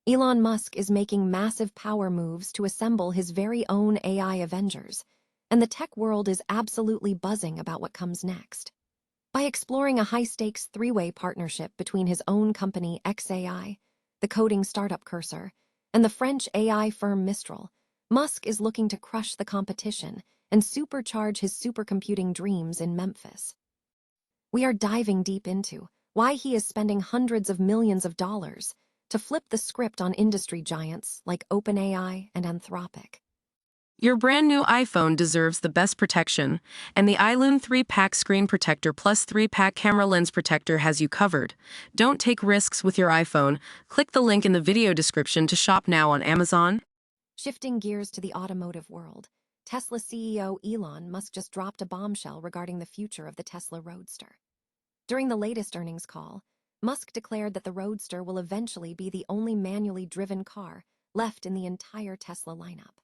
Elon Musk is making massive power moves to assemble his very own AI Avengers, and the tech world is absolutely buzzing about what comes next. By exploring a high-stakes three-way partnership between his own company XAI, the coding startup Cursor, and the French AI firm Mistral, Musk is looking to crush the competition and supercharge his supercomputing dreams in Memphis. We are diving deep into why he is spending hundreds of millions of dollars to flip the script on industry giants like OpenAI and Anthropic. Your brand new iPhone deserves the best protection, and the iLune 3-pack screen protector plus 3-pack camera lens protector has you covered. Don't take risks with your iPhone. Click the link in the video description to shop now on Amazon. Shifting gears to the automotive world, Tesla CEO Elon Musk just dropped a bombshell regarding the future of the Tesla Roadster. During the latest earnings call, Musk declared that the Roadster will eventually be the only manually driven car left in the entire Tesla lineup.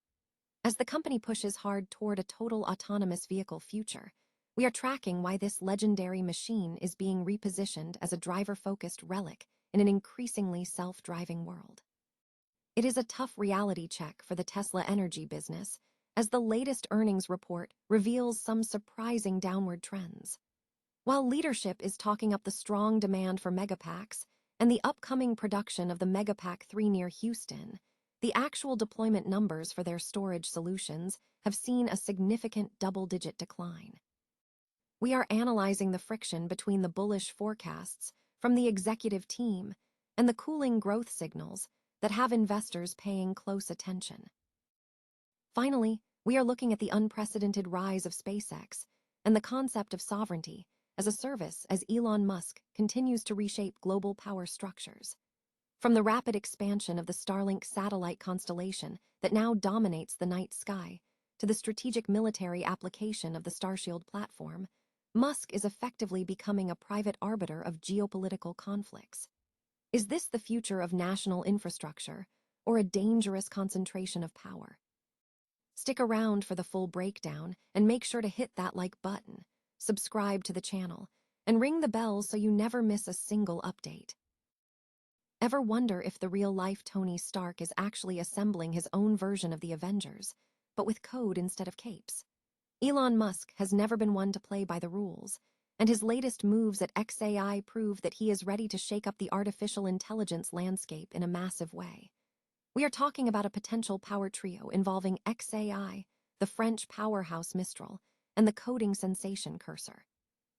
As the company pushes hard toward a total autonomous vehicle future, we are tracking why this legendary machine is being repositioned as a driver-focused relic in an increasingly self-driving world. It is a tough reality check for the Tesla energy business, as the latest earnings report reveals some surprising downward trends. While leadership is talking up the strong demand for Megapacks and the upcoming production of the Megapack 3 near Houston, the actual deployment numbers for their storage solutions have seen a significant double-digit decline. We are analyzing the friction between the bullish forecasts from the executive team and the cooling growth signals that have investors paying close attention. Finally, we are looking at the unprecedented rise of SpaceX and the concept of sovereignty as a service as Elon Musk continues to reshape global power structures. From the rapid expansion of the Starlink satellite constellation that now dominates the night sky to the strategic military application of the Starshield platform, Musk is effectively becoming a private arbiter of geopolitical conflicts. Is this the future of national infrastructure or a dangerous concentration of power? Stick around for the full breakdown and make sure to hit that like button, subscribe to the channel, and ring the bell so you never miss a single update. Ever wonder if the real-life Tony Stark is actually assembling his own version of the Avengers, but with code instead of capes? Elon Musk has never been one to play by the rules, and his latest moves at XAI prove that he is ready to shake up the artificial intelligence landscape in a massive way. We are talking about a potential power trio involving XAI, the French powerhouse Mistral, and the coding sensation Cursor.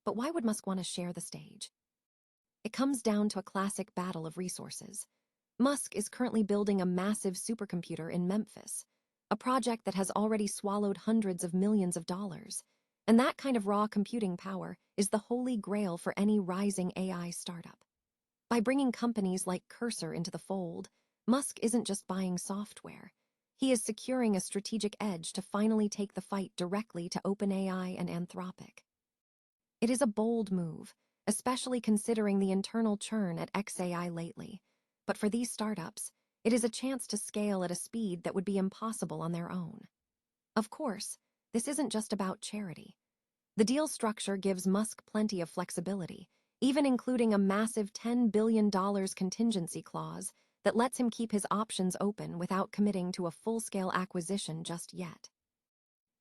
But why would Musk want to share the stage? It comes down to a classic battle of resources. Musk is currently building a massive supercomputer in Memphis, a project that has already swallowed hundreds of millions of dollars, and that kind of raw computing power is the holy grail for any rising AI startup. By bringing companies like Cursor into the fold, Musk isn't just buying software. He is securing a strategic edge to finally take the fight directly to OpenAI and Anthropic. It is a bold move, especially considering the internal churn at XAI lately. But for these startups, it is a chance to scale at a speed that would be impossible on their own. Of course, this isn't just about charity. The deal structure gives Musk plenty of flexibility, even including a massive $10 billion contingency clause that lets him keep his options open without committing to a full-scale acquisition just yet.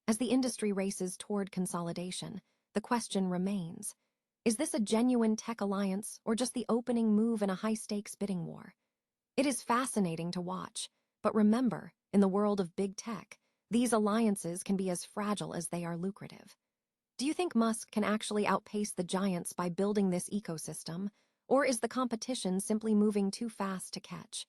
As the industry races toward consolidation, the question remains: is this a genuine tech alliance or just the opening move in a high-stakes bidding war? It is fascinating to watch, but remember, in the world of big tech, these alliances can be as fragile as they are lucrative. Do you think Musk can actually outpace the giants by building this ecosystem, or is the competition simply moving too fast to catch?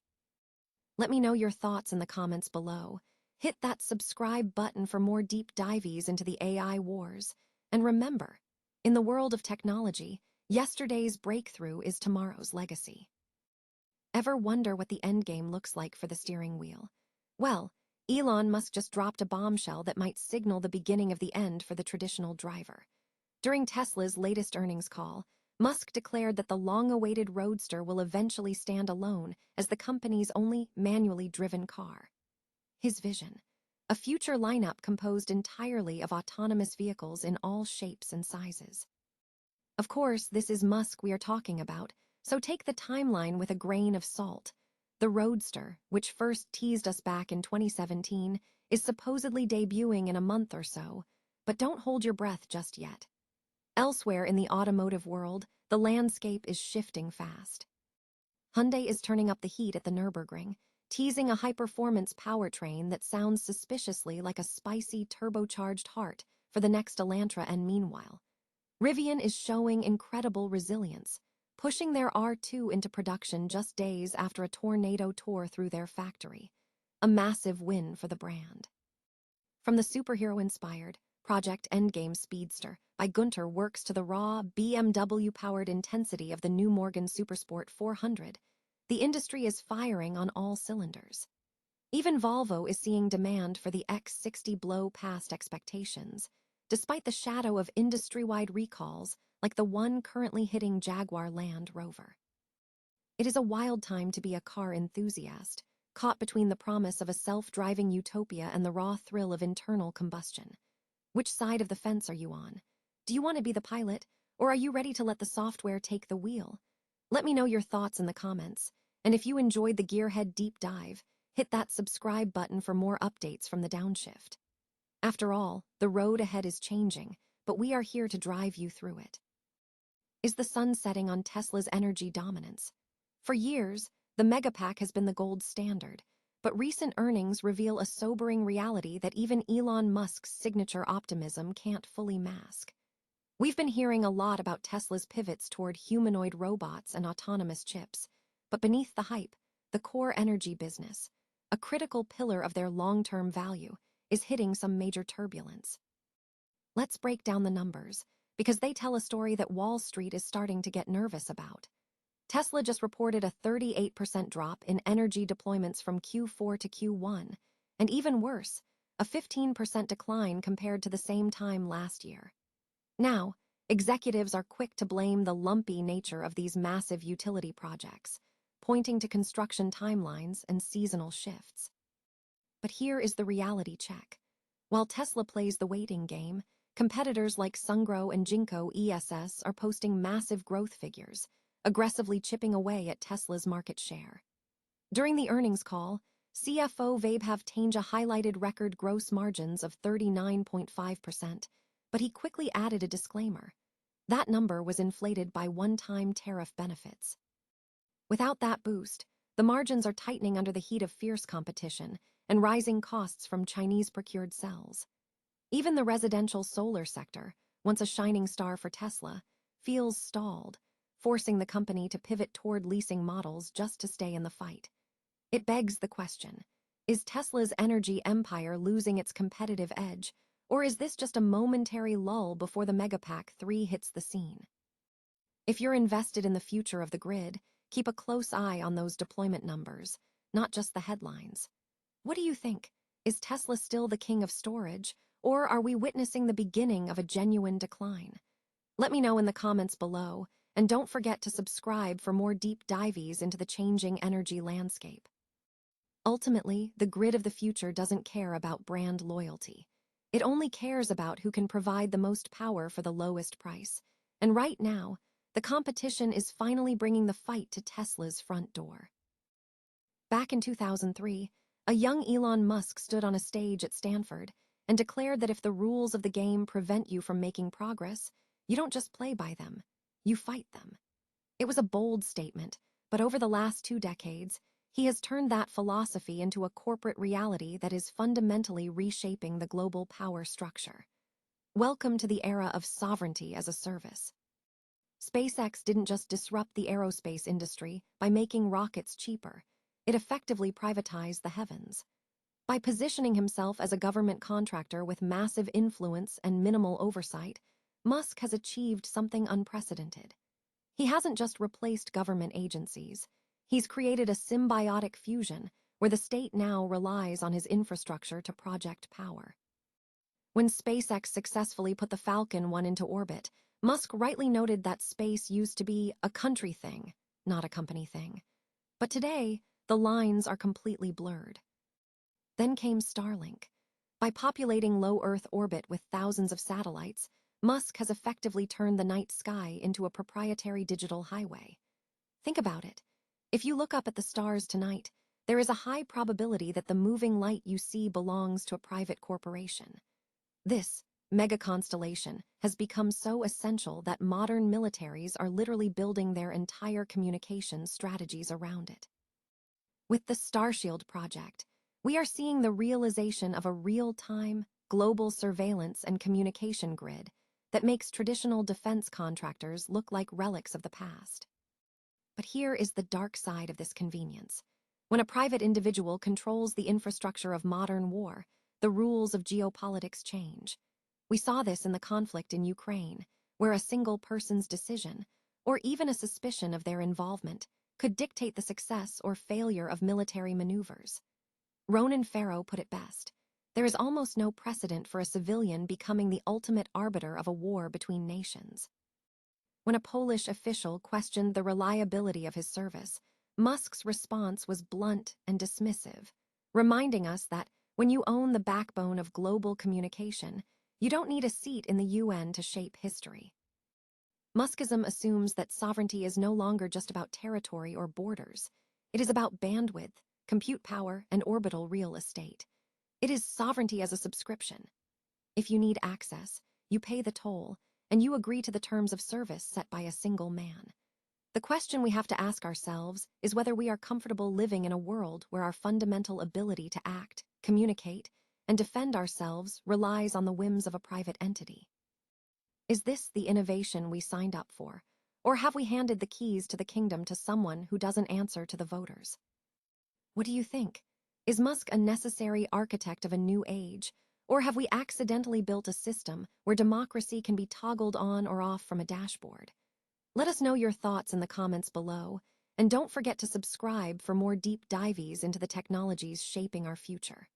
Let me know your thoughts in the comments below. Hit that subscribe button for more deep dives into the AI wars. And remember, in the world of technology, yesterday's breakthrough is tomorrow's legacy. Ever wonder what the endgame looks like for the steering wheel? Well, Elon Musk just dropped a bombshell that might signal the beginning of the end for the traditional driver. During Tesla's latest earnings call, Musk declared that the long-awaited Roadster will eventually stand alone as the company's only manually driven car. His vision: a future lineup composed entirely of autonomous vehicles in all shapes and sizes. Of course, this is Musk we are talking about, so take the timeline with a grain of salt. The Roadster, which first teased us back in 2017, is supposedly debuting in a month or so, but don't hold your breath just yet. Elsewhere in the automotive world, the landscape is shifting fast. Hyundai is turning up the heat at the Nürburgring, teasing a high-performance powertrain that sounds suspiciously like a spicy turbocharged heart for the next Elantra, and meanwhile, Rivian is showing incredible resilience, pushing their R2 into production just days after a tornado tore through their factory. A massive win for the brand. From the superhero-inspired Project Endgame Speedster by Gunter works to the raw BMW-powered intensity of the new Morgan Supersport 400, the industry is firing on all cylinders. Even Volvo is seeing demand for the X60 blow past expectations, despite the shadow of industry-wide recalls like the one currently hitting Jaguar Land Rover. It is a wild time to be a car enthusiast, caught between the promise of a self-driving utopia and the raw thrill of internal combustion. Which side of the fence are you on? Do you want to be the pilot, or are you ready to let the software take the wheel? Let me know your thoughts in the comments, and if you enjoyed the Gearhead Deep Dive, hit that subscribe button for more updates from the downshift. After all, the road ahead is changing, but we are here to drive you through it. Is the sun setting on Tesla's energy dominance? For years, the Megapack has been the gold standard, but recent earnings reveal a sobering reality that even Elon Musk's signature optimism can't fully mask. We've been hearing a lot about Tesla's pivots toward humanoid robots and autonomous chips, but beneath the hype, the core energy business, a critical pillar of their long-term value, is hitting some major turbulence. Let's break down the numbers, because they tell a story that Wall Street is starting to get nervous about. Tesla just reported a 38% drop in energy deployments from Q4 to Q1, and even worse, a 15% decline compared to the same time last year. Now, executives are quick to blame the lumpy nature of these massive utility projects, pointing to construction timelines and seasonal shifts. But here is the reality check. While Tesla plays the waiting game, competitors like Sungrow and Jinko ESS are posting massive growth figures, aggressively chipping away at Tesla's market share. During the earnings call, CFO Vaibhav Taneja highlighted record gross margins of 39.5%, but he quickly added a disclaimer. That number was inflated by one-time tariff benefits. Without that boost, the margins are tightening under the heat of fierce competition and rising costs from Chinese-procured cells. Even the residential solar sector, once a shining star for Tesla, feels stalled, forcing the company to pivot toward leasing models just to stay in the fight. It begs the question, is Tesla's energy empire losing its competitive edge, or is this just a momentary lull before the Megapack 3 hits the scene? If you're invested in the future of the grid, keep a close eye on those deployment numbers, not just the headlines. What do you think? Is Tesla still the king of storage, or are we witnessing the beginning of a genuine decline? Let me know in the comments below, and don't forget to subscribe for more deep dives into the changing energy landscape. Ultimately, the grid of the future doesn't care about brand loyalty. It only cares about who can provide the most power for the lowest price. And right now, the competition is finally bringing the fight to Tesla's front door. Back in 2003, a young Elon Musk stood on a stage at Stanford and declared that if the rules of the game prevent you from making progress, you don't just play by them, you fight them. It was a bold statement, but over the last 2 decades, he has turned that philosophy into a corporate reality that is fundamentally reshaping the global power structure. Welcome to the era of sovereignty as a service. SpaceX didn't just disrupt the aerospace industry by making rockets cheaper. It effectively privatized the heavens. By positioning himself as a government contractor with massive influence and minimal oversight, Musk has achieved something unprecedented. He hasn't just replaced government agencies. He's created a symbiotic fusion where the state now relies on his infrastructure to project power. When SpaceX successfully put the Falcon 1 into orbit, Musk rightly noted that space used to be a country thing, not a company thing. But today, the lines are completely blurred. Then came Starlink. By populating low Earth orbit with thousands of satellites, Musk has effectively turned the night sky into a proprietary digital highway. Think about it. If you look up at the stars tonight, there is a high probability that the moving light you see belongs to a private corporation. This mega constellation has become so essential that modern militaries are literally building their entire communications strategies around it. With the Starshield project, we are seeing the realization of a real-time, global surveillance and communication grid that makes traditional defense contractors look like relics of the past. But here is the dark side of this convenience. When a private individual controls the infrastructure of modern war, the rules of geopolitics change. We saw this in the conflict in Ukraine, where a single person's decision, or even a suspicion of their involvement, could dictate the success or failure of military maneuvers. Ronan Farrow put it best. There is almost no precedent for a civilian becoming the ultimate arbiter of a war between nations. When a Polish official questioned the reliability of his service, Musk's response was blunt and dismissive, reminding us that when you own the backbone of global communication, you don't need a seat in the UN to shape history. Muskism assumes that sovereignty is no longer just about territory or borders. It is about bandwidth, compute power, and orbital real estate. It is sovereignty as a subscription. If you need access, you pay the toll, and you agree to the terms of service set by a single man. The question we have to ask ourselves is whether we are comfortable living in a world where our fundamental ability to act, communicate, and defend ourselves relies on the whims of a private entity. Is this the innovation we signed up for, or have we handed the keys to the kingdom to someone who doesn't answer to the voters? What do you think? Is Musk a necessary architect of a new age, or have we accidentally built a system where democracy can be toggled on or off from a dashboard? Let us know your thoughts in the comments below, and don't forget to subscribe for more deep dives into the technologies shaping our future.